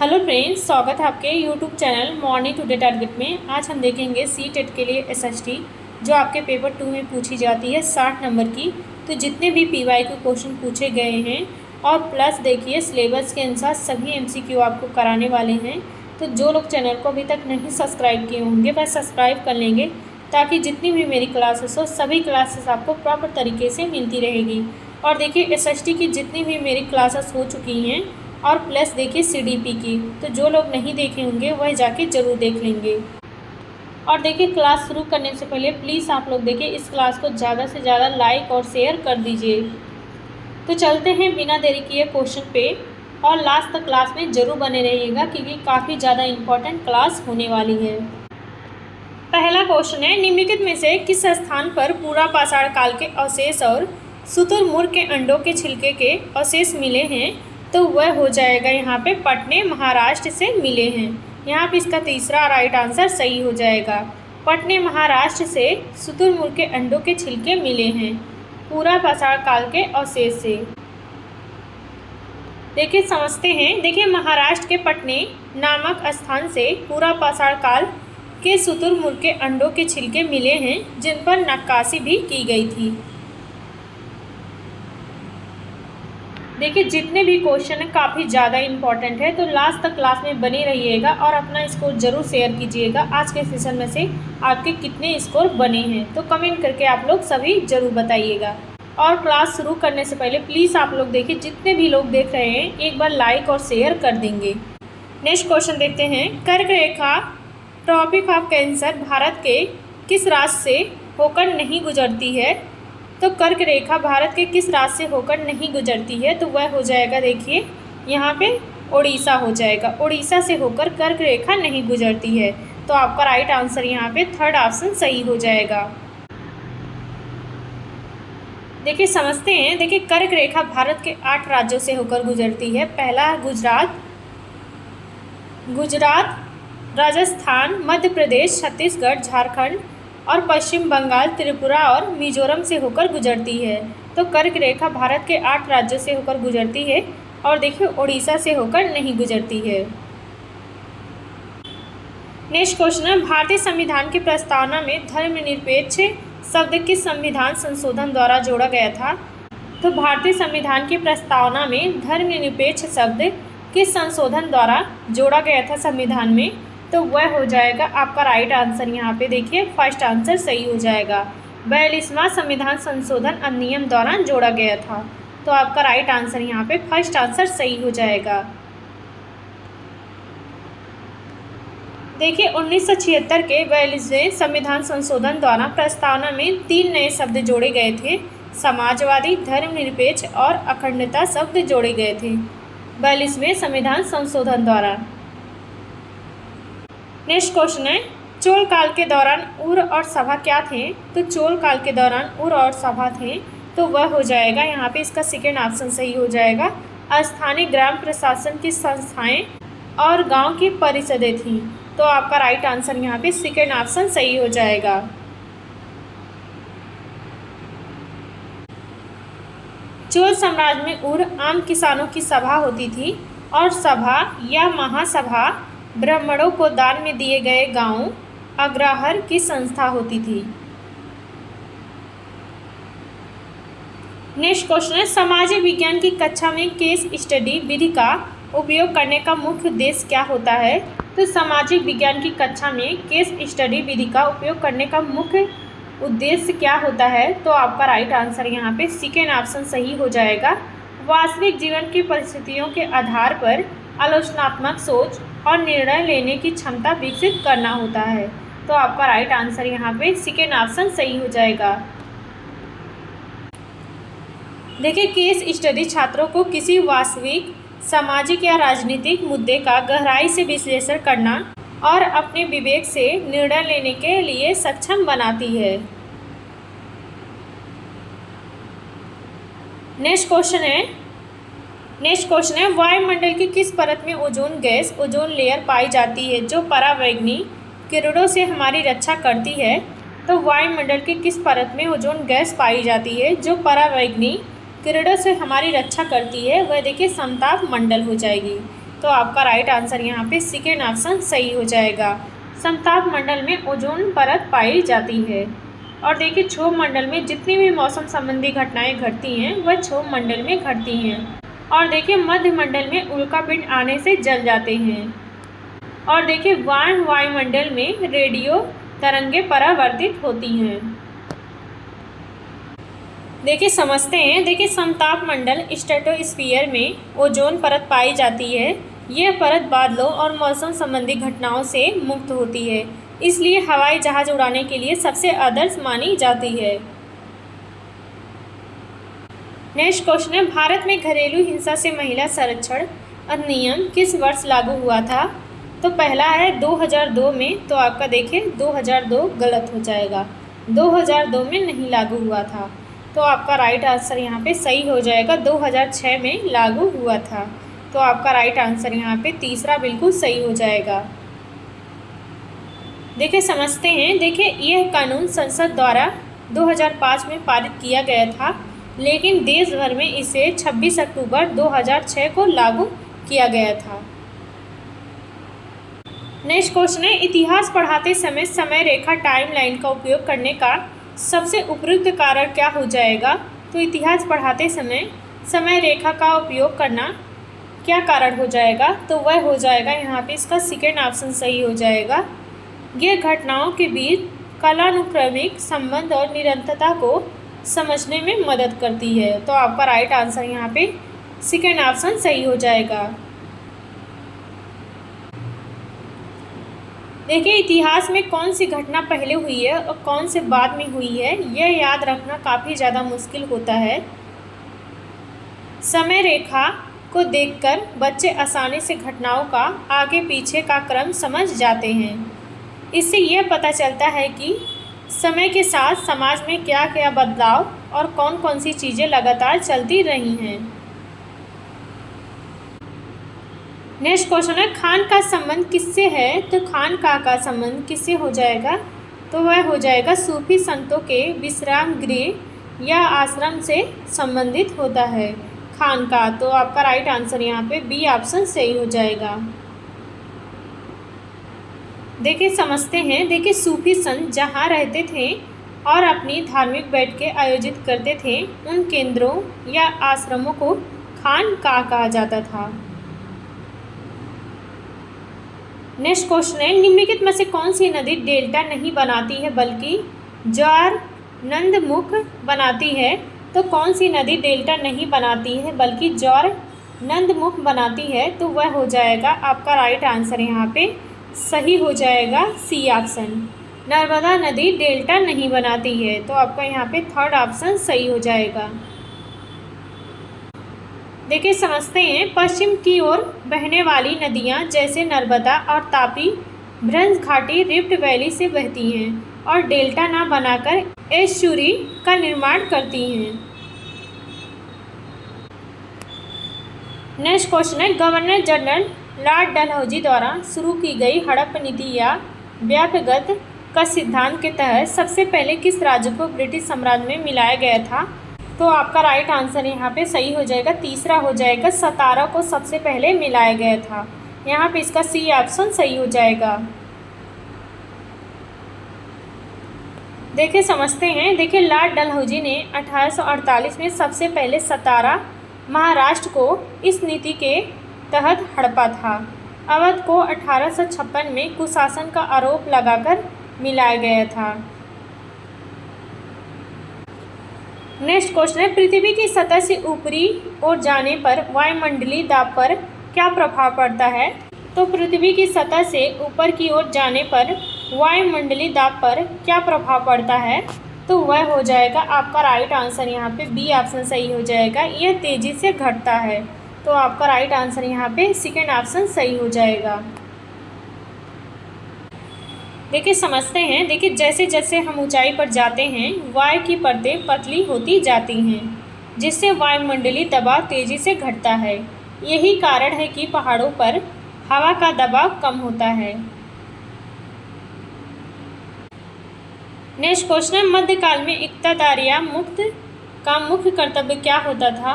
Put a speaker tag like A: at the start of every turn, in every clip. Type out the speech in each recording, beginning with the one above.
A: Hello friends, स्वागत है आपके YouTube channel morning today target में। आज हम देखेंगे सीटेट के लिए एसएसटी जो आपके पेपर 2 में पूछी जाती है 60 नंबर की। तो जितने भी पीवाई के क्वेश्चन पूछे गए हैं और प्लस देखिए सिलेबस के अनुसार सभी एमसीक्यू आपको कराने वाले हैं। तो जो लोग चैनल को अभी तक नहीं सब्सक्राइब किए होंगे वह सब्सक्राइब कर लेंगे ताकि जितनी भी मेरी क्लासेस हो सभी क्लासेस आपको प्रॉपर तरीके से मिलती रहेगी। और देखिए एसएसटी की जितनी भी मेरी क्लासेस हो चुकी हैं और प्लस देखिए सीडीपी की, तो जो लोग नहीं देखे होंगे वह जाके ज़रूर देख लेंगे। और देखिए क्लास शुरू करने से पहले प्लीज़ आप लोग देखिए इस क्लास को ज़्यादा से ज़्यादा लाइक और शेयर कर दीजिए। तो चलते हैं बिना देरी किए क्वेश्चन पे, और लास्ट तक क्लास में ज़रूर बने रहिएगा क्योंकि काफ़ी ज़्यादा इम्पोर्टेंट क्लास होने वाली है। पहला क्वेश्चन है, निम्नलिखित में से किस स्थान पर पूरा पाषाण काल के अवशेष और शुतुरमुर्ग के अंडों के छिलके के अवशेष मिले हैं? तो वह हो जाएगा यहाँ पे पटने महाराष्ट्र से मिले हैं। यहाँ पे इसका तीसरा राइट आंसर सही हो जाएगा। पटने महाराष्ट्र से शुतुरमुर्ग के अंडों के छिलके मिले हैं पूरा पाषाण काल के अवशेष से। देखिए समझते हैं। देखिए महाराष्ट्र के पटने नामक स्थान से पूरा पाषाण काल के शुतुरमुर्ग के अंडों के छिलके मिले हैं जिन पर नक्काशी भी की गई थी। देखिए जितने भी क्वेश्चन हैं काफ़ी ज़्यादा इम्पॉर्टेंट है, तो लास्ट तक क्लास में बने रहिएगा और अपना स्कोर ज़रूर शेयर कीजिएगा। आज के सेशन में से आपके कितने स्कोर बने हैं तो कमेंट करके आप लोग सभी ज़रूर बताइएगा। और क्लास शुरू करने से पहले प्लीज़ आप लोग देखिए जितने भी लोग देख रहे हैं एक बार लाइक और शेयर कर देंगे। नेक्स्ट क्वेश्चन देखते हैं। कर्क रेखा ट्रॉपिक ऑफ कैंसर भारत के किस राज्य से होकर नहीं गुजरती है? तो कर्क रेखा भारत के किस राज्य से होकर नहीं गुजरती है? तो वह हो जाएगा देखिए यहाँ पे उड़ीसा हो जाएगा। उड़ीसा से होकर कर्क रेखा नहीं गुजरती है, तो आपका राइट आंसर यहाँ पे थर्ड ऑप्शन सही हो जाएगा। देखिए समझते हैं। देखिए कर्क रेखा भारत के 8 राज्यों से होकर गुजरती है। पहला गुजरात, राजस्थान, मध्य प्रदेश, छत्तीसगढ़, झारखंड और पश्चिम बंगाल, त्रिपुरा और मिजोरम से होकर गुजरती है। तो कर्क रेखा भारत के 8 राज्यों से होकर गुजरती है और देखिए उड़ीसा से होकर नहीं गुजरती है। नेक्स्ट क्वेश्चन है, भारतीय संविधान की प्रस्तावना में धर्मनिरपेक्ष शब्द किस संविधान संशोधन द्वारा जोड़ा गया था? तो भारतीय संविधान की प्रस्तावना में धर्मनिरपेक्ष शब्द किस संशोधन द्वारा जोड़ा गया था संविधान में? तो वह हो जाएगा आपका राइट आंसर यहाँ पे देखिए फर्स्ट आंसर सही हो जाएगा। 42वां संविधान संशोधन अधिनियम द्वारा जोड़ा गया था, तो आपका राइट आंसर यहाँ पे फर्स्ट आंसर सही हो जाएगा। देखिए 1976 के 42वें संविधान संशोधन द्वारा प्रस्तावना में 3 नए शब्द जोड़े गए थे। समाजवादी, धर्मनिरपेक्ष और अखंडता शब्द जोड़े गए थे 42वें संविधान संशोधन द्वारा। नेक्स्ट क्वेश्चन है, चोल काल के दौरान उर और सभा क्या थे? तो चोल काल के दौरान उर और सभा थे, तो वह हो जाएगा यहाँ पे इसका सेकेंड ऑप्शन सही हो जाएगा। स्थानीय ग्राम प्रशासन की संस्थाएं और गांव की परिषदें थीं, तो आपका राइट आंसर यहाँ पे सेकेंड ऑप्शन सही हो जाएगा। चोल साम्राज्य में उर आम किसानों की सभा होती थी और सभा या महासभा ब्राह्मणों को दान में दिए गए गांव अग्रहार की संस्था होती थी। नेक्स्ट क्वेश्चन है, सामाजिक विज्ञान की कक्षा में केस स्टडी विधि का उपयोग करने का मुख्य उद्देश्य क्या होता है? तो सामाजिक विज्ञान की कक्षा में केस स्टडी विधि का उपयोग करने का मुख्य उद्देश्य क्या होता है? तो आपका राइट आंसर यहाँ पे सेकेंड ऑप्शन सही हो जाएगा। वास्तविक जीवन की परिस्थितियों के आधार पर आलोचनात्मक सोच और निर्णय लेने की क्षमता विकसित करना होता है, तो आपका राइट आंसर यहाँ पे सेकेंड ऑप्शन सही हो जाएगा। देखिए केस स्टडी छात्रों को किसी वास्तविक सामाजिक या राजनीतिक मुद्दे का गहराई से विश्लेषण करना और अपने विवेक से निर्णय लेने के लिए सक्षम बनाती है। नेक्स्ट क्वेश्चन है, वायुमंडल की किस परत में ओजोन गैस ओजोन लेयर पाई जाती है जो परावैंगनी किरणों से हमारी रक्षा करती है? तो वायुमंडल की किस परत में ओजोन गैस पाई जाती है जो परावैंगनी किरणों से हमारी रक्षा करती है? वह देखिए समताप मंडल हो जाएगी। तो आपका राइट आंसर यहाँ पे सेकेंड ऑप्शन सही हो जाएगा। समताप मंडल में ओजोन परत पाई जाती है। और देखिए क्षोभ मंडल में जितनी भी मौसम संबंधी घटनाएं घटती हैं वह क्षोभ मंडल में घटती हैं। और देखिए मध्य मंडल में उल्कापिंड आने से जल जाते हैं। और देखिए वायुमंडल में रेडियो तरंगें परावर्तित होती हैं। देखिए समझते हैं। देखिए समताप मंडल स्ट्रेटोस्फीयर में ओजोन परत पाई जाती है। यह परत बादलों और मौसम संबंधी घटनाओं से मुक्त होती है, इसलिए हवाई जहाज उड़ाने के लिए सबसे आदर्श मानी जाती है। नेक्स्ट क्वेश्चन है, भारत में घरेलू हिंसा से महिला संरक्षण अधिनियम किस वर्ष लागू हुआ था? तो पहला है 2002 में, तो आपका देखिए 2002 गलत हो जाएगा, 2002 में नहीं लागू हुआ था। तो आपका राइट आंसर यहाँ पे सही हो जाएगा, 2006 में लागू हुआ था। तो आपका राइट आंसर यहाँ पे तीसरा बिल्कुल सही हो जाएगा। देखिए समझते हैं। देखिए यह कानून संसद द्वारा 2005 में पारित किया गया था, लेकिन देश भर में इसे 26 अक्टूबर 2006 को लागू किया गया था। नेक्स्ट क्वेश्चन है, इतिहास पढ़ाते समय समय रेखा टाइमलाइन का उपयोग करने का सबसे उपयुक्त कारण क्या हो जाएगा? तो इतिहास पढ़ाते समय समय रेखा का उपयोग करना क्या कारण हो जाएगा? तो वह हो जाएगा यहाँ पे इसका सेकेंड ऑप्शन सही हो जाएगा। यह घटनाओं के बीच कालानुक्रमिक संबंध और निरंतरता को समझने में मदद करती है। तो आपका राइट आंसर यहाँ पे सेकेंड ऑप्शन सही हो जाएगा। देखिए इतिहास में कौन सी घटना पहले हुई है और कौन से बाद में हुई है, यह याद रखना काफ़ी ज़्यादा मुश्किल होता है। समय रेखा को देखकर बच्चे आसानी से घटनाओं का आगे पीछे का क्रम समझ जाते हैं। इससे यह पता चलता है कि समय के साथ समाज में क्या क्या बदलाव और कौन कौन सी चीज़ें लगातार चलती रही हैं। नेक्स्ट क्वेश्चन है, खान का संबंध किससे है? तो खान का संबंध किससे हो जाएगा? तो वह हो जाएगा सूफी संतों के विश्राम गृह या आश्रम से संबंधित होता है खान का। तो आपका राइट आंसर यहाँ पे बी ऑप्शन सही हो जाएगा। देखिए समझते हैं। देखिए सूफी संत जहाँ रहते थे और अपनी धार्मिक बैठकें आयोजित करते थे, उन केंद्रों या आश्रमों को खान कहा जाता था। नेक्स्ट क्वेश्चन है, निम्नलिखित में से कौन सी नदी डेल्टा नहीं बनाती है बल्कि ज्वार नंदमुख बनाती है? तो कौन सी नदी डेल्टा नहीं बनाती है बल्कि ज्वार नंदमुख बनाती है? तो वह हो जाएगा आपका राइट आंसर यहाँ पे सही हो जाएगा सी ऑप्शन, नर्मदा नदी डेल्टा नहीं बनाती है। तो आपका यहाँ पे थर्ड ऑप्शन सही हो जाएगा। देखिए समझते हैं। पश्चिम की ओर बहने वाली नदियाँ जैसे नर्मदा और तापी भ्रंश घाटी रिफ्ट वैली से बहती हैं और डेल्टा ना बनाकर एस्चुरी का निर्माण करती हैं। नेक्स्ट क्वेश्चन है, गवर्नर जनरल लॉर्ड डलहौजी द्वारा शुरू की गई हड़प्पा नीति या व्यापगत का सिद्धांत के तहत सबसे पहले किस राज्य को ब्रिटिश साम्राज्य में मिलाया गया था? तो आपका राइट आंसर यहाँ पे सही हो जाएगा, तीसरा हो जाएगा, सतारा को सबसे पहले मिलाया गया था। यहाँ पे इसका सी ऑप्शन सही हो जाएगा। देखिए समझते हैं। देखिए लॉर्ड डलहौजी ने 1848 में सबसे पहले सतारा महाराष्ट्र को इस नीति के तहत हड़पा था। अवध को 1856 में कुशासन का आरोप लगाकर मिलाया गया था। नेक्स्ट क्वेश्चन है, पृथ्वी की सतह से ऊपरी ओर जाने पर वायुमंडलीय दाब पर क्या प्रभाव पड़ता है? तो पृथ्वी की सतह से ऊपर की ओर जाने पर वायुमंडलीय दाब पर क्या प्रभाव पड़ता है? तो वह हो जाएगा आपका राइट आंसर यहाँ पे बी ऑप्शन सही हो जाएगा, यह तेज़ी से घटता है। तो आपका राइट आंसर यहाँ पे सेकेंड ऑप्शन सही हो जाएगा। देखिए समझते हैं। देखिए जैसे जैसे हम ऊंचाई पर जाते हैं वायु की परतें पतली होती जाती हैं, जिससे वायुमंडलीय दबाव तेज़ी से घटता है। यही कारण है कि पहाड़ों पर हवा का दबाव कम होता है। नेक्स्ट क्वेश्चन है, मध्यकाल में इकतादारिया मुक्त का मुख्य कर्तव्य क्या होता था?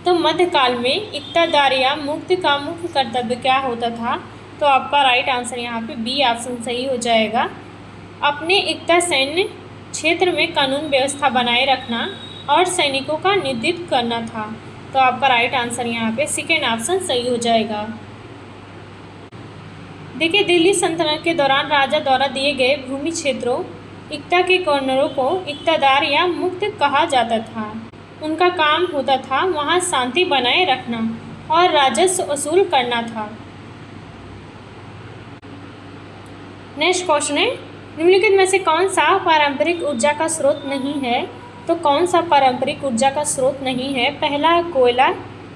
A: तो मध्यकाल में इक्तादार या मुक्ति का मुख्य कर्तव्य क्या होता था? तो आपका राइट आंसर यहाँ पे बी ऑप्शन सही हो जाएगा। अपने इक्ता सैन्य क्षेत्र में कानून व्यवस्था बनाए रखना और सैनिकों का नेतृत्व करना था। तो आपका राइट आंसर यहाँ पे सेकेंड ऑप्शन सही हो जाएगा। देखिए, दिल्ली सल्तनत के दौरान राजा द्वारा दिए गए भूमि क्षेत्रों इक्ता के गवर्नरों को इक्तादार या मुक्त कहा जाता था। उनका काम होता था वहाँ शांति बनाए रखना और राजस्व वसूल करना था। नेक्स्ट क्वेश्चन है, निम्नलिखित में से कौन सा पारंपरिक ऊर्जा का स्रोत नहीं है? तो कौन सा पारंपरिक ऊर्जा का स्रोत नहीं है? पहला कोयला,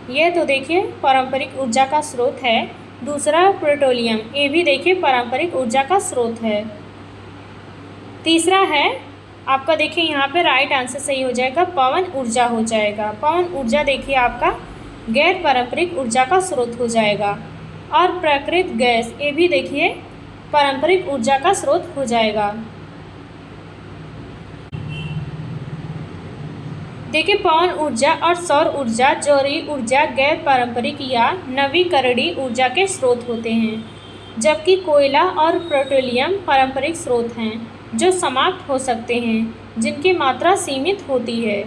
A: ये तो देखिए पारंपरिक ऊर्जा का स्रोत है। दूसरा पेट्रोलियम, ये भी देखिए पारंपरिक ऊर्जा का स्रोत है। तीसरा है आपका देखिए यहाँ पे राइट आंसर सही हो जाएगा, पवन ऊर्जा हो जाएगा। पवन ऊर्जा देखिए आपका गैर पारंपरिक ऊर्जा का स्रोत हो जाएगा। और प्राकृतिक गैस, ये भी देखिए पारंपरिक ऊर्जा का स्रोत हो जाएगा। देखिए, पवन ऊर्जा और सौर ऊर्जा, जौहरी ऊर्जा गैर पारंपरिक या नवीकरणीय ऊर्जा के स्रोत होते हैं, जबकि कोयला और पेट्रोलियम पारंपरिक स्रोत हैं जो समाप्त हो सकते हैं, जिनकी मात्रा सीमित होती है।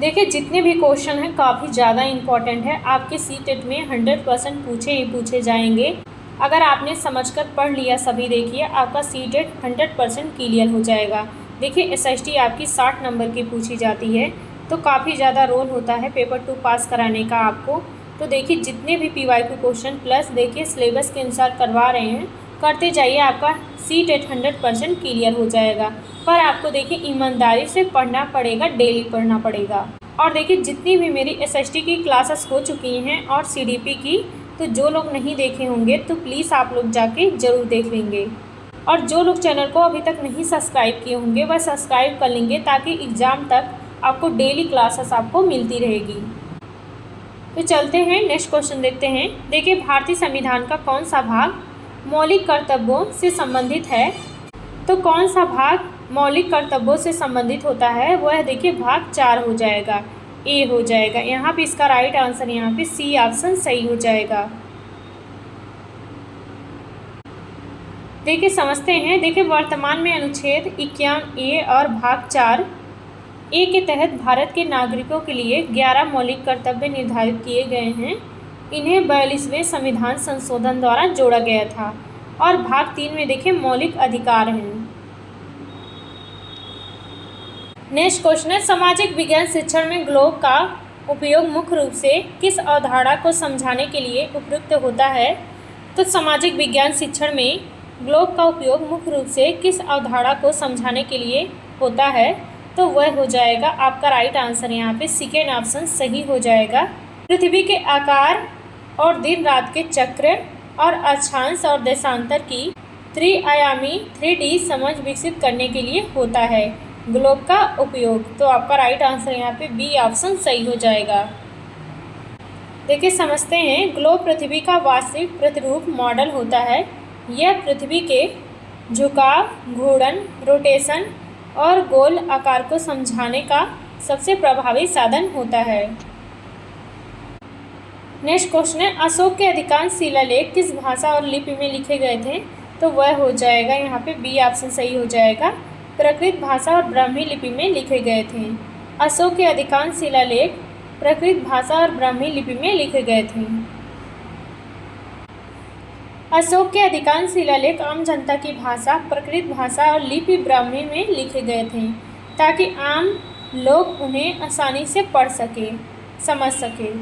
A: देखिए, जितने भी क्वेश्चन हैं काफ़ी ज़्यादा इम्पॉर्टेंट है, आपके सीटेट में 100% पूछे ही पूछे जाएंगे। अगर आपने समझकर पढ़ लिया सभी, देखिए आपका सीटेट 100% क्लियर हो जाएगा। देखिए, एसएसटी आपकी 60 नंबर की पूछी जाती है, तो काफ़ी ज़्यादा रोल होता है पेपर 2 पास कराने का आपको। तो देखिए, जितने भी पीवाईक्यू क्वेश्चन प्लस देखिए सिलेबस के अनुसार करवा रहे हैं, करते जाइए, आपका सीटेट 100% क्लियर हो जाएगा। पर आपको देखिए ईमानदारी से पढ़ना पड़ेगा, डेली पढ़ना पड़ेगा। और देखिए, जितनी भी मेरी एसएसटी की क्लासेस हो चुकी हैं और सीडीपी की, तो जो लोग नहीं देखे होंगे तो प्लीज़ आप लोग जाके ज़रूर देख लेंगे। और जो लोग चैनल को अभी तक नहीं सब्सक्राइब किए होंगे वह सब्सक्राइब कर लेंगे, ताकि एग्ज़ाम तक आपको डेली क्लासेस आपको मिलती रहेगी। तो चलते हैं नेक्स्ट क्वेश्चन देखते हैं। देखिए, भारतीय संविधान का कौन सा भाग मौलिक कर्तव्यों से संबंधित है? तो कौन सा भाग मौलिक कर्तव्यों से संबंधित होता है? वह देखिए भाग 4 हो जाएगा, ए हो जाएगा। यहाँ पे इसका राइट आंसर यहाँ पे सी ऑप्शन सही हो जाएगा। देखिए, समझते हैं। देखिए, वर्तमान में अनुच्छेद 51A और भाग 4A के तहत भारत के नागरिकों के लिए 11 मौलिक कर्तव्य निर्धारित किए गए हैं। इन्हें 42वें संविधान संशोधन द्वारा जोड़ा गया था। और भाग 3 में देखिए मौलिक अधिकार हैं। नेक्स्ट क्वेश्चन है, सामाजिक विज्ञान शिक्षण में ग्लोब का उपयोग मुख्य रूप से किस अवधारणा को समझाने के लिए उपयुक्त होता है? तो सामाजिक विज्ञान शिक्षण में ग्लोब का उपयोग मुख्य रूप से किस अवधारणा को समझाने के लिए होता है? तो वह हो जाएगा आपका राइट आंसर यहाँ पे सेकेंड ऑप्शन सही हो जाएगा। पृथ्वी के आकार और दिन रात के चक्र और अक्षांश और देशांतर की त्रिआयामी 3D समझ विकसित करने के लिए होता है ग्लोब का उपयोग। तो आपका राइट आंसर यहाँ पे बी ऑप्शन सही हो जाएगा। देखिए, समझते हैं। ग्लोब पृथ्वी का वास्तविक प्रतिरूप मॉडल होता है। यह पृथ्वी के झुकाव, घूर्णन, रोटेशन और गोल आकार को समझाने का सबसे प्रभावी साधन होता है। नेक्स्ट क्वेश्चन है, अशोक के अधिकांश शिलालेख किस भाषा और लिपि में लिखे गए थे? तो वह हो जाएगा यहाँ पे बी ऑप्शन सही हो जाएगा, प्राकृत भाषा और ब्राह्मी लिपि में लिखे गए थे। अशोक के अधिकांश शिलालेख प्राकृत भाषा और ब्राह्मी लिपि में लिखे गए थे। अशोक के अधिकांश शिलालेख आम जनता की भाषा, प्राकृत भाषा और लिपि ब्राह्मी में लिखे गए थे, ताकि आम लोग उन्हें आसानी से पढ़ सके, समझ सके।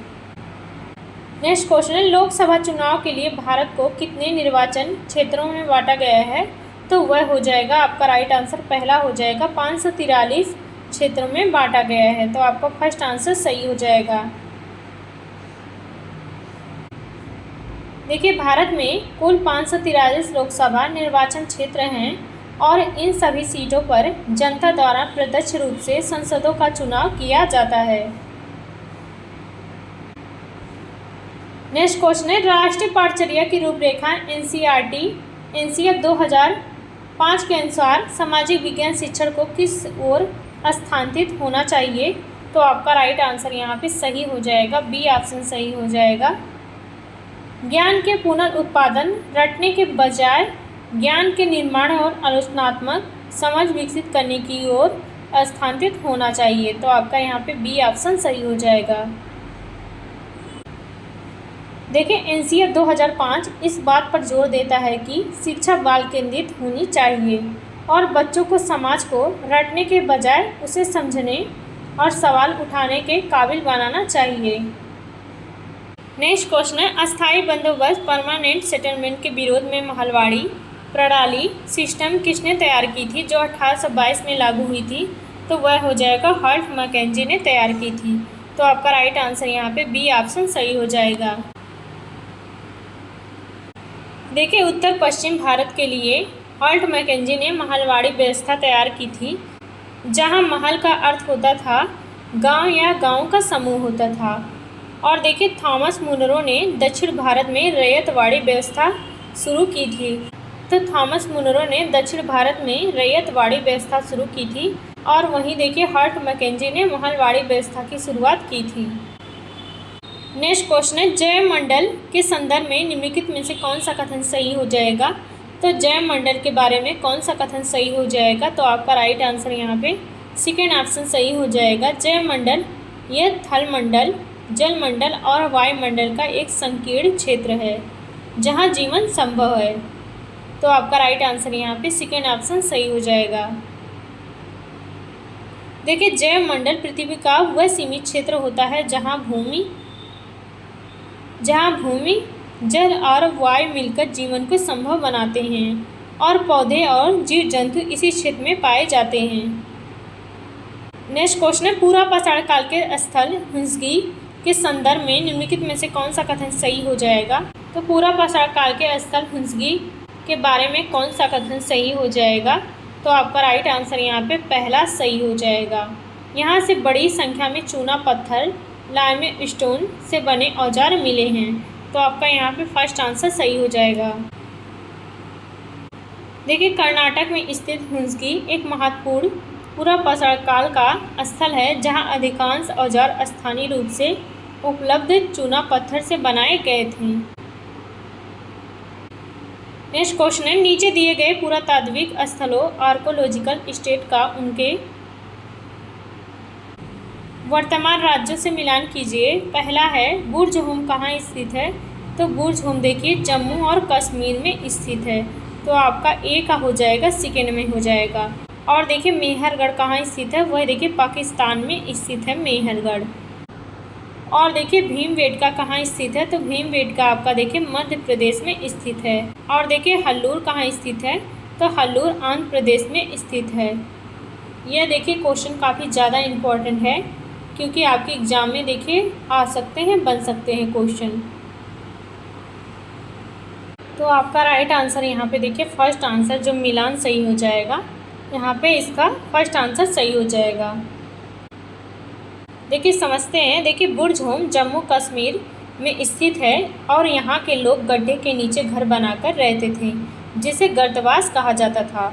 A: नेक्स्ट क्वेश्चन है, लोकसभा चुनाव के लिए भारत को कितने निर्वाचन क्षेत्रों में बांटा गया है? तो वह हो जाएगा आपका राइट आंसर पहला हो जाएगा, 543 क्षेत्रों में बांटा गया है। तो आपका फर्स्ट आंसर सही हो जाएगा। देखिए, भारत में कुल 543 लोकसभा निर्वाचन क्षेत्र हैं और इन सभी सीटों पर जनता द्वारा प्रत्यक्ष रूप से सांसदों का चुनाव किया जाता है। नेक्स्ट क्वेश्चन है, राष्ट्रीय पाठ्यचर्या की रूपरेखा एनसीईआरटी 2005 के अनुसार सामाजिक विज्ञान शिक्षण को किस ओर स्थानांतरित होना चाहिए? तो आपका राइट आंसर यहाँ पे सही हो जाएगा, बी ऑप्शन सही हो जाएगा। ज्ञान के पुनर्उत्पादन रटने के बजाय ज्ञान के निर्माण और आलोचनात्मक समझ विकसित करने की ओर स्थानांतरित होना चाहिए। तो आपका यहाँ पे बी ऑप्शन सही हो जाएगा। देखिए एनसीआर 2005 इस बात पर जोर देता है कि शिक्षा बाल केंद्रित होनी चाहिए और बच्चों को समाज को रटने के बजाय उसे समझने और सवाल उठाने के काबिल बनाना चाहिए। नेक्स्ट क्वेश्चन है, अस्थायी बंदोबस्त परमानेंट सेटलमेंट के विरोध में महलवाड़ी प्रणाली सिस्टम किसने तैयार की थी जो 1822 में लागू हुई थी? तो वह हो जाएगा हॉल्ट मैकेंजी ने तैयार की थी। तो आपका राइट आंसर यहाँ पे बी ऑप्शन सही हो जाएगा। देखिए उत्तर पश्चिम भारत के लिए हॉल्ट मैकेंजी ने महलवाड़ी व्यवस्था तैयार की थी, जहां महल का अर्थ होता था गांव या गांव का समूह होता था। और देखिए थॉमस मुनरो ने दक्षिण भारत में रैयतवाड़ी व्यवस्था शुरू की थी। तो थॉमस मुनरो ने दक्षिण भारत में रैयतवाड़ी व्यवस्था शुरू की थी और वहीं देखिए हॉल्ट मैकेंजी ने महलवाड़ी व्यवस्था की शुरुआत की थी। नेक्स्ट क्वेश्चन है, जय मंडल के संदर्भ में निम्नलिखित में से कौन सा कथन सही हो जाएगा? तो जय मंडल के बारे में कौन सा कथन सही हो जाएगा? तो आपका राइट आंसर यहाँ पे सेकेंड ऑप्शन सही हो जाएगा। जय मंडल यह थल मंडल, जल मंडल और वायुमंडल का एक संकीर्ण क्षेत्र है जहाँ जीवन संभव है। तो आपका राइट आंसर यहाँ पे सेकेंड ऑप्शन सही हो जाएगा। देखिए जय मंडल पृथ्वी का वह सीमित क्षेत्र होता है जहाँ भूमि, जल और वायु मिलकर जीवन को संभव बनाते हैं और पौधे और जीव जंतु इसी क्षेत्र में पाए जाते हैं। नेक्स्ट क्वेश्चन है, पूरा पाषाण काल के स्थल हुंसगी के संदर्भ में निम्नलिखित में से कौन सा कथन सही हो जाएगा? तो पूरा पाषाण काल के स्थल हुंसगी के बारे में कौन सा कथन सही हो जाएगा? तो आपका राइट आंसर यहाँ पे पहला सही हो जाएगा। यहाँ से बड़ी संख्या में चूना पत्थर लाइम स्टोन से बने औजार मिले हैं। तो आपका यहाँ पे फर्स्ट आंसर सही हो जाएगा। देखिए कर्नाटक में स्थित हुंसगी एक महत्वपूर्ण पूरा पाषाण काल का स्थल है जहाँ अधिकांश औजार स्थानीय रूप से उपलब्ध चूना पत्थर से बनाए गए थे। नेक्स्ट क्वेश्चन है, नीचे दिए गए पुरातात्विक स्थलों आर्कोलॉजिकल स्टेट का उनके वर्तमान राज्यों से मिलान कीजिए। पहला है बुर्ज होम कहाँ स्थित है? तो बुर्ज होम देखिए जम्मू और कश्मीर में स्थित है। तो आपका ए का हो जाएगा, सेकेंड में हो जाएगा। और देखिए मेहरगढ़ कहाँ स्थित है? वह देखिए पाकिस्तान में स्थित है मेहरगढ़। और देखिए भीमबेटका कहाँ स्थित है? तो भीमबेटका आपका देखिए मध्य प्रदेश में स्थित है। और देखिए हल्लूर कहाँ स्थित है? तो हल्लूर आंध्र प्रदेश में स्थित है। यह देखिए क्वेश्चन काफ़ी ज़्यादा इम्पोर्टेंट है क्योंकि आपके एग्जाम में देखिए आ सकते हैं, बन सकते हैं क्वेश्चन। तो आपका राइट आंसर यहाँ पे देखिए फर्स्ट आंसर जो मिलान सही हो जाएगा, यहाँ पे इसका फर्स्ट आंसर सही हो जाएगा। देखिए समझते हैं। देखिए बुर्ज होम जम्मू कश्मीर में स्थित है और यहाँ के लोग गड्ढे के नीचे घर बनाकर रहते थे जिसे गर्तवास कहा जाता था।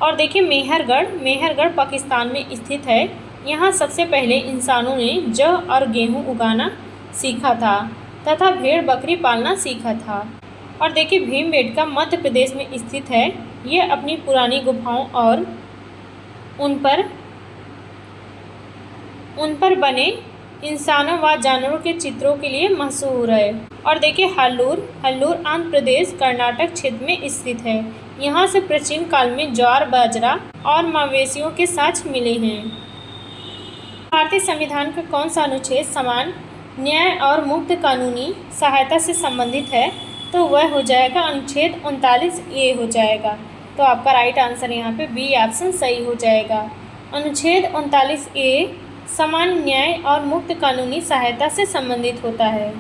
A: और देखिए मेहरगढ़ पाकिस्तान में स्थित है। यहाँ सबसे पहले इंसानों ने जौ और गेहूँ उगाना सीखा था तथा भेड़ बकरी पालना सीखा था। और देखिए भीमबेटका मध्य प्रदेश में स्थित है। ये अपनी पुरानी गुफाओं और उन पर बने इंसानों व जानवरों के चित्रों के लिए मशहूर है। और देखिए हल्लूर आंध्र प्रदेश कर्नाटक क्षेत्र में स्थित है। यहाँ से प्राचीन काल में ज्वार बाजरा और मवेशियों के साक्ष्य मिले हैं। भारतीय संविधान का कौन सा अनुच्छेद समान न्याय और मुक्त कानूनी सहायता से संबंधित है? तो वह हो जाएगा अनुच्छेद 39A हो जाएगा। तो आपका राइट आंसर यहाँ पे बी ऑप्शन सही हो जाएगा। अनुच्छेद 39A समान न्याय और मुक्त कानूनी सहायता से संबंधित होता है।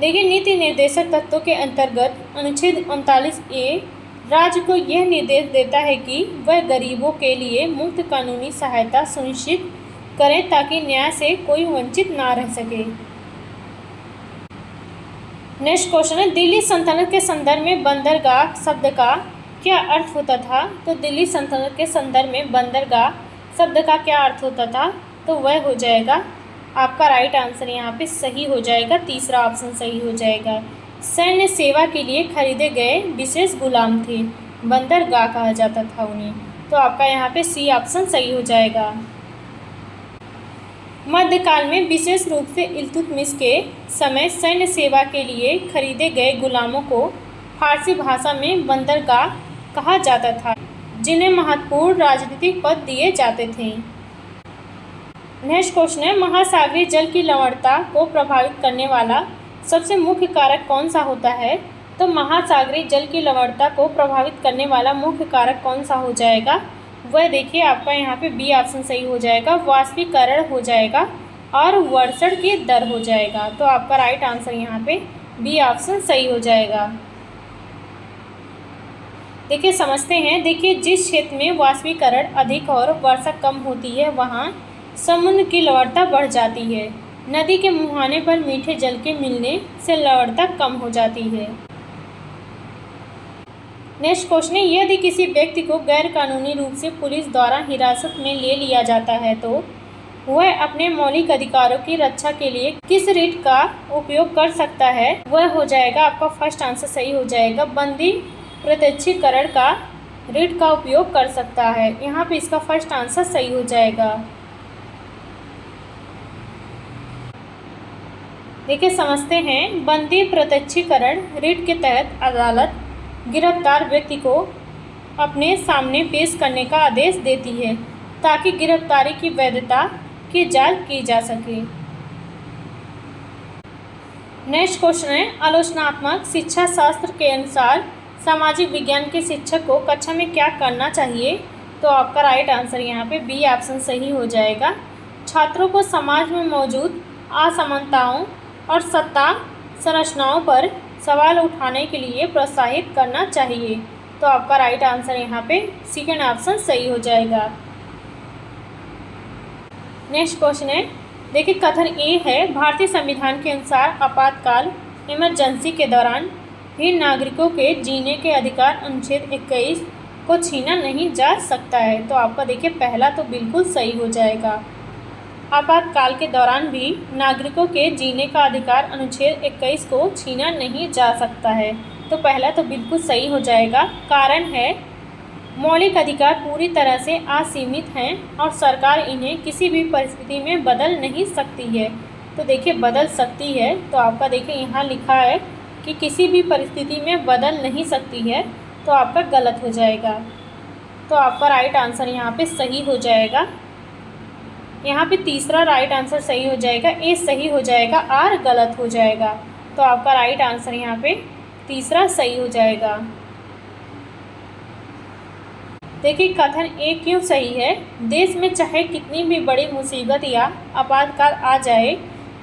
A: देखिए नीति निर्देशक तत्वों के अंतर्गत अनुच्छेद 39A राज्य को यह निर्देश देता है कि वह गरीबों के लिए मुक्त कानूनी सहायता सुनिश्चित करें ताकि न्याय से कोई वंचित ना रह सके। नेक्स्ट क्वेश्चन है, दिल्ली सल्तनत के संदर्भ में बंदरगाह शब्द का क्या अर्थ होता था? तो दिल्ली सल्तनत के संदर्भ में बंदरगाह शब्द का क्या अर्थ होता था, तो वह हो जाएगा आपका राइट आंसर यहाँ पे सही हो जाएगा, तीसरा ऑप्शन सही हो जाएगा। सैन्य सेवा के लिए खरीदे गए विशेष गुलाम थे, बंदरगाह कहा जाता था उन्हें, तो आपका यहाँ पे सी ऑप्शन सही हो जाएगा। मध्यकाल में विशेष रूप से इल्तुतमिश के समय सैन्य सेवा के लिए खरीदे गए गुलामों को फारसी भाषा में बंदरगाह कहा जाता था, जिन्हें महत्वपूर्ण राजनीतिक पद दिए जाते थे। नेक्स्ट क्वेश्चन है, महासागरीय जल की लवणता को प्रभावित करने वाला सबसे मुख्य कारक कौन सा होता है, तो महासागरीय जल की लवणता को प्रभावित करने वाला मुख्य कारक कौन सा हो जाएगा, वह देखिए आपका यहाँ पे बी ऑप्शन सही हो जाएगा, वाष्पीकरण हो जाएगा और वर्षण की दर हो जाएगा, तो आपका राइट आंसर यहाँ पे बी ऑप्शन सही हो जाएगा। देखिए समझते हैं, देखिए जिस क्षेत्र में वाष्पीकरण अधिक और वर्षा कम होती है वहाँ समुद्र की लवणता बढ़ जाती है। नदी के मुहाने पर मीठे जल के मिलने से लवणता कम हो जाती है। नेक्स्ट क्वेश्चन है, यदि किसी व्यक्ति को गैर कानूनी रूप से पुलिस द्वारा हिरासत में ले लिया जाता है तो वह अपने मौलिक अधिकारों की रक्षा के लिए किस रिट का उपयोग कर सकता है, वह हो जाएगा आपका फर्स्ट आंसर सही हो जाएगा, बंदी प्रत्यक्षीकरण का रिट का उपयोग कर सकता है। यहाँ पे इसका फर्स्ट आंसर सही हो जाएगा। देखिए समझते हैं, बंदी प्रत्यक्षीकरण रिट के तहत अदालत गिरफ्तार व्यक्ति को अपने सामने पेश करने का आदेश देती है ताकि गिरफ्तारी की वैधता की जांच की जा सके। नेक्स्ट क्वेश्चन है, आलोचनात्मक शिक्षा शास्त्र के अनुसार सामाजिक विज्ञान के शिक्षक को कक्षा में क्या करना चाहिए, तो आपका राइट आंसर यहाँ पे बी ऑप्शन सही हो जाएगा। छात्रों को समाज में मौजूद असमानताओं और सत्ता संरचनाओं पर सवाल उठाने के लिए प्रोत्साहित करना चाहिए, तो आपका राइट आंसर यहाँ पे सेकंड ऑप्शन सही हो जाएगा। नेक्स्ट क्वेश्चन है, देखिए कथन ए है, भारतीय संविधान के अनुसार आपातकाल इमरजेंसी के दौरान भी नागरिकों के जीने के अधिकार अनुच्छेद 21 को छीना नहीं जा सकता है, तो आपका देखिए पहला तो बिल्कुल सही हो जाएगा। आपातकाल के दौरान भी नागरिकों के जीने का अधिकार अनुच्छेद 21 को छीना नहीं जा सकता है, तो पहला तो बिल्कुल सही हो जाएगा। कारण है मौलिक अधिकार पूरी तरह से असीमित हैं और सरकार इन्हें किसी भी परिस्थिति में बदल नहीं सकती है, तो देखिए बदल सकती है, तो आपका देखिए यहाँ लिखा है कि किसी भी परिस्थिति में बदल नहीं सकती है, तो आपका गलत हो जाएगा, तो आपका राइट आंसर यहाँ पे सही हो जाएगा। यहाँ पे तीसरा राइट आंसर सही हो जाएगा, ए सही हो जाएगा, आर गलत हो जाएगा, तो आपका राइट आंसर यहाँ पे तीसरा सही हो जाएगा। देखिए कथन ए क्यों सही है, देश में चाहे कितनी भी बड़ी मुसीबत या आपातकाल आ जाए,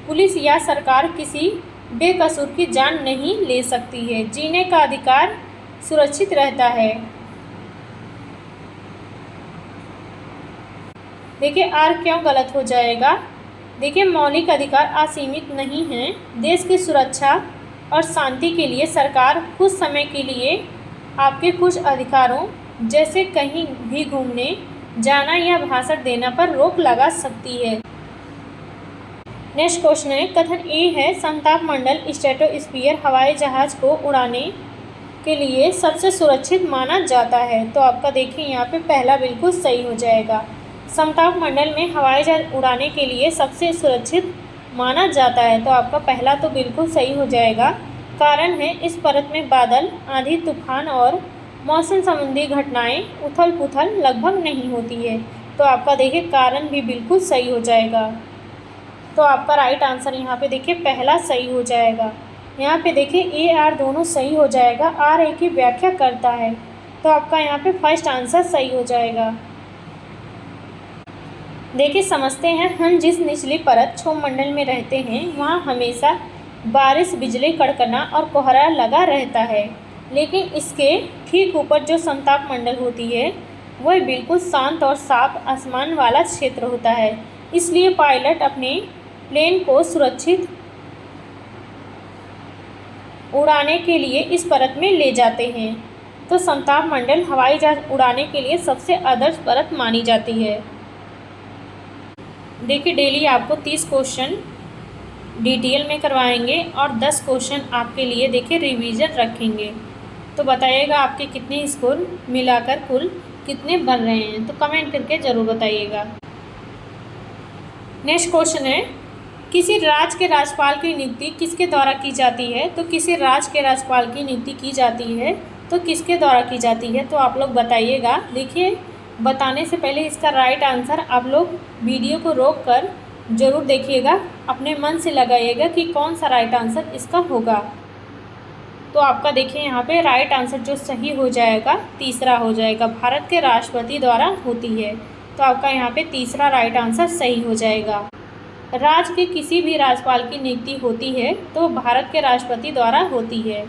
A: पुलिस या सरकार किसी बेकसूर की जान नहीं ले सकती है, जीने का अधिकार सुरक्षित रहता है। देखिए आर क्यों गलत हो जाएगा, देखिए मौलिक अधिकार असीमित नहीं हैं, देश की सुरक्षा और शांति के लिए सरकार कुछ समय के लिए आपके कुछ अधिकारों जैसे कहीं भी घूमने जाना या भाषण देना पर रोक लगा सकती है। नेक्स्ट क्वेश्चन है, कथन ए है, समताप मंडल स्ट्रेटोस्फीयर हवाई जहाज को उड़ाने के लिए सबसे सुरक्षित माना जाता है, तो आपका देखिए यहाँ पे पहला बिल्कुल सही हो जाएगा। समताप मंडल में हवाई जहाज उड़ाने के लिए सबसे सुरक्षित माना जाता है, तो आपका पहला तो बिल्कुल सही हो जाएगा। कारण है इस परत में बादल, आंधी, तूफान और मौसम संबंधी घटनाएं उथल पुथल लगभग नहीं होती है, तो आपका देखिए कारण भी बिल्कुल सही हो जाएगा, तो आपका राइट आंसर यहाँ पे देखिए पहला सही हो जाएगा। यहाँ पे देखिए ए आर दोनों सही हो जाएगा, आर ए की व्याख्या करता है, तो आपका यहाँ पे फर्स्ट आंसर सही हो जाएगा। देखिए समझते हैं, हम जिस निचली परत क्षोभमंडल में रहते हैं वहाँ हमेशा बारिश, बिजली कड़कना और कोहरा लगा रहता है, लेकिन इसके ठीक ऊपर जो समताप मंडल होती है वह बिल्कुल शांत और साफ आसमान वाला क्षेत्र होता है, इसलिए पायलट अपने प्लेन को सुरक्षित उड़ाने के लिए इस परत में ले जाते हैं, तो समताप मंडल हवाई जहाज उड़ाने के लिए सबसे आदर्श परत मानी जाती है। देखिए डेली आपको 30 क्वेश्चन डिटेल में करवाएंगे और 10 क्वेश्चन आपके लिए देखिए रिवीजन रखेंगे। तो बताइएगा आपके कितने स्कोर मिलाकर कुल कितने बन रहे हैं, तो कमेंट करके ज़रूर बताइएगा। नेक्स्ट क्वेश्चन है, किसी राज्य के राज्यपाल की नियुक्ति किसके द्वारा की जाती है? तो किसी राज्य के राज्यपाल की नियुक्ति की जाती है तो किसके द्वारा की जाती है, तो आप लोग बताइएगा। देखिए बताने से पहले इसका राइट आंसर आप लोग वीडियो को रोक कर ज़रूर देखिएगा, अपने मन से लगाइएगा कि कौन सा राइट आंसर इसका होगा। तो आपका देखिए यहाँ पे राइट आंसर जो सही हो जाएगा तीसरा हो जाएगा, भारत के राष्ट्रपति द्वारा होती है। तो आपका यहाँ पे तीसरा राइट आंसर सही हो जाएगा। राज्य के किसी भी राज्यपाल की नियुक्ति होती है तो भारत के राष्ट्रपति द्वारा होती है।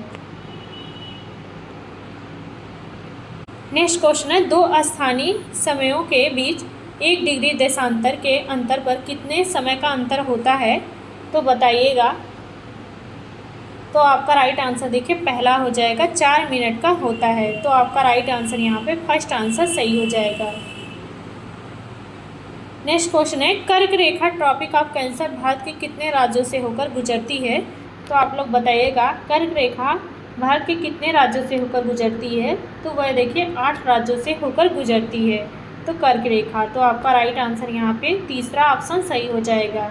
A: नेक्स्ट क्वेश्चन है, दो स्थानीय समयों के बीच 1 डिग्री देशांतर के अंतर पर कितने समय का अंतर होता है, तो बताइएगा। तो आपका राइट आंसर देखिए पहला हो जाएगा 4 मिनट का होता है। तो आपका राइट आंसर यहाँ पे फर्स्ट आंसर सही हो जाएगा। नेक्स्ट क्वेश्चन है, कर्क रेखा ट्रॉपिक ऑफ कैंसर भारत के कितने राज्यों से होकर गुजरती है, तो आप लोग बताइएगा। कर्क रेखा भारत के कितने राज्यों से होकर गुजरती है, तो वह देखिए 8 राज्यों से होकर गुजरती है। तो कर्क रेखा, तो आपका राइट आंसर यहाँ पे तीसरा ऑप्शन सही हो जाएगा।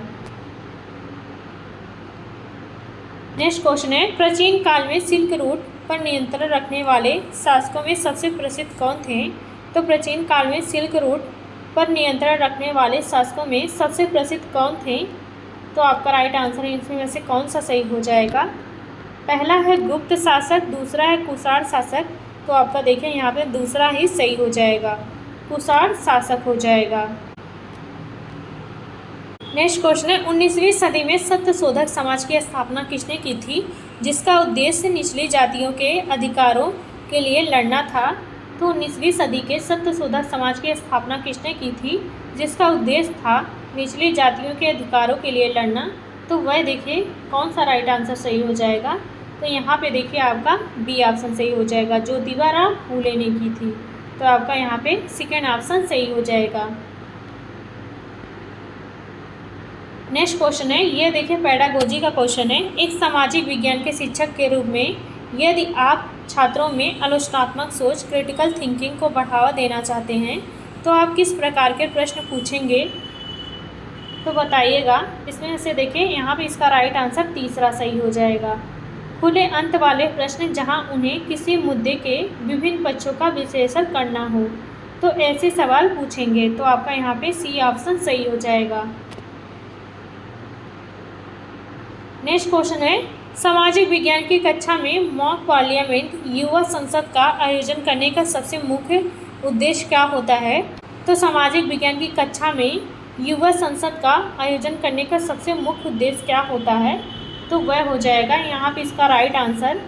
A: नेक्स्ट क्वेश्चन है, प्राचीन काल में सिल्क रूट पर नियंत्रण रखने वाले शासकों में सबसे प्रसिद्ध कौन थे, तो प्राचीन काल में सिल्क रूट पर नियंत्रण रखने वाले शासकों में सबसे प्रसिद्ध कौन थे, तो आपका राइट आंसर इनमें से कौन सा सही हो जाएगा। पहला है गुप्त शासक, दूसरा है कुषाण शासक। तो आपका देखिए यहाँ पे दूसरा ही सही हो जाएगा, कुषाण शासक हो जाएगा। नेक्स्ट क्वेश्चन है, 19वीं सदी में सत्यशोधक समाज की स्थापना किसने की थी, जिसका उद्देश्य निचली जातियों के अधिकारों के लिए लड़ना था। तो 19वीं सदी के सत्यशोधक समाज की स्थापना किसने की थी, जिसका उद्देश्य था निचली जातियों के अधिकारों के लिए लड़ना। तो वह देखिए कौन सा राइट आंसर सही हो जाएगा। तो यहाँ पे देखिए आपका बी ऑप्शन सही हो जाएगा, ज्योतिबा फूले ने की थी। तो आपका यहाँ पे सेकेंड ऑप्शन सही हो जाएगा। नेक्स्ट क्वेश्चन है, ये देखिए पेडागोजी का क्वेश्चन है। एक सामाजिक विज्ञान के शिक्षक के रूप में यदि आप छात्रों में आलोचनात्मक सोच क्रिटिकल थिंकिंग को बढ़ावा देना चाहते हैं तो आप किस प्रकार के प्रश्न पूछेंगे, तो बताइएगा। इसमें से देखिए यहाँ पे इसका राइट आंसर तीसरा सही हो जाएगा। खुले अंत वाले प्रश्न जहां उन्हें किसी मुद्दे के विभिन्न पक्षों का विश्लेषण करना हो तो ऐसे सवाल पूछेंगे। तो आपका यहाँ पे सी ऑप्शन सही हो जाएगा। नेक्स्ट क्वेश्चन है, सामाजिक विज्ञान की कक्षा में मॉक पार्लियामेंट युवा संसद का आयोजन करने का सबसे मुख्य उद्देश्य क्या होता है, तो सामाजिक विज्ञान की कक्षा में युवा संसद का आयोजन करने का सबसे मुख्य उद्देश्य क्या होता है, तो वह हो जाएगा यहाँ पे इसका राइट आंसर।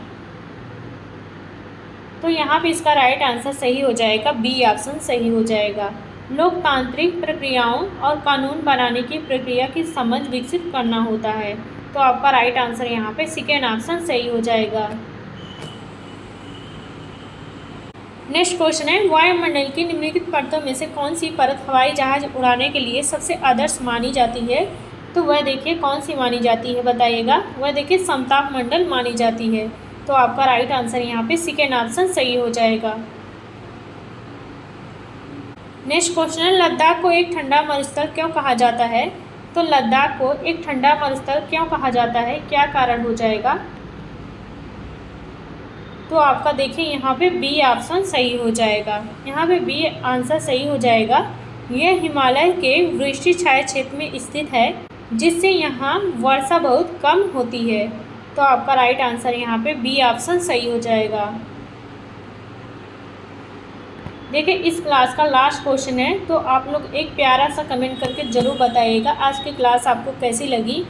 A: तो यहाँ पे इसका राइट आंसर सही हो जाएगा, बी ऑप्शन सही हो जाएगा। लोकतांत्रिक प्रक्रियाओं और कानून बनाने की प्रक्रिया की समझ विकसित करना होता है। तो आपका राइट आंसर यहाँ पे सेकेंड ऑप्शन सही हो जाएगा। नेक्स्ट क्वेश्चन है, वायुमंडल की निम्नलिखित परतों में से कौन सी परत हवाई जहाज उड़ाने के लिए सबसे आदर्श मानी जाती है, तो वह देखिए कौन सी मानी जाती है बताइएगा। वह देखिए समताप मंडल मानी जाती है। तो आपका राइट आंसर यहाँ पे सेकेंड ऑप्शन सही हो जाएगा। नेक्स्ट क्वेश्चन है, लद्दाख को एक ठंडा मरुस्थल क्यों कहा जाता है, तो लद्दाख को एक ठंडा मरुस्थल क्यों कहा जाता है, क्या कारण हो जाएगा। तो आपका देखिए यहाँ पे बी ऑप्शन सही हो जाएगा। यहाँ पे बी आंसर सही हो जाएगा। यह हिमालय के वृष्टि छाया क्षेत्र में स्थित है जिससे यहाँ वर्षा बहुत कम होती है। तो आपका राइट आंसर यहाँ पे बी ऑप्शन सही हो जाएगा। देखिए इस क्लास का लास्ट क्वेश्चन है, तो आप लोग एक प्यारा सा कमेंट करके ज़रूर बताइएगा आज की क्लास आपको कैसी लगी।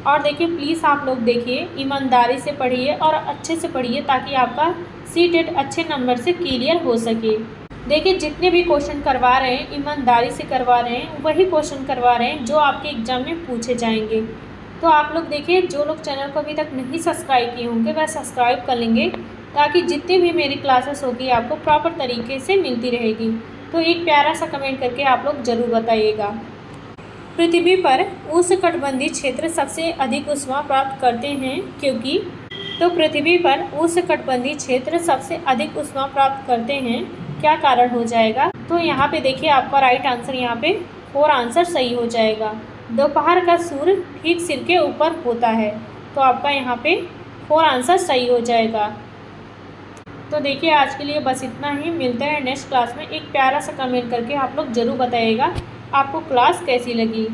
A: और देखिए प्लीज़ आप लोग देखिए ईमानदारी से पढ़िए और अच्छे से पढ़िए ताकि आपका सीटेट अच्छे नंबर से क्लियर हो सके। देखिए जितने भी क्वेश्चन करवा रहे हैं ईमानदारी से करवा रहे हैं, वही क्वेश्चन करवा रहे हैं जो आपके एग्ज़ाम में पूछे जाएंगे। तो आप लोग देखिए जो लोग चैनल को अभी तक नहीं सब्सक्राइब किए होंगे वह सब्सक्राइब कर लेंगे ताकि जितनी भी मेरी क्लासेस होगी आपको प्रॉपर तरीके से मिलती रहेगी। तो एक प्यारा सा कमेंट करके आप लोग ज़रूर बताइएगा। पृथ्वी पर उष्णकटिबंधीय क्षेत्र सबसे अधिक ऊष्मा प्राप्त करते हैं क्योंकि तो पृथ्वी पर उष्णकटिबंधीय क्षेत्र सबसे अधिक ऊष्मा प्राप्त करते हैं, क्या कारण हो जाएगा? तो यहाँ पे देखिए आपका राइट आंसर यहाँ पे 4 आंसर सही हो जाएगा। दोपहर का सूर्य ठीक सिर के ऊपर होता है, तो आपका यहाँ पे 4 आंसर सही हो जाएगा। तो देखिए आज के लिए बस इतना ही। मिलते हैं नेक्स्ट क्लास में। एक प्यारा सा कमेंट करके आप लोग ज़रूर बताइएगा आपको क्लास कैसी लगी।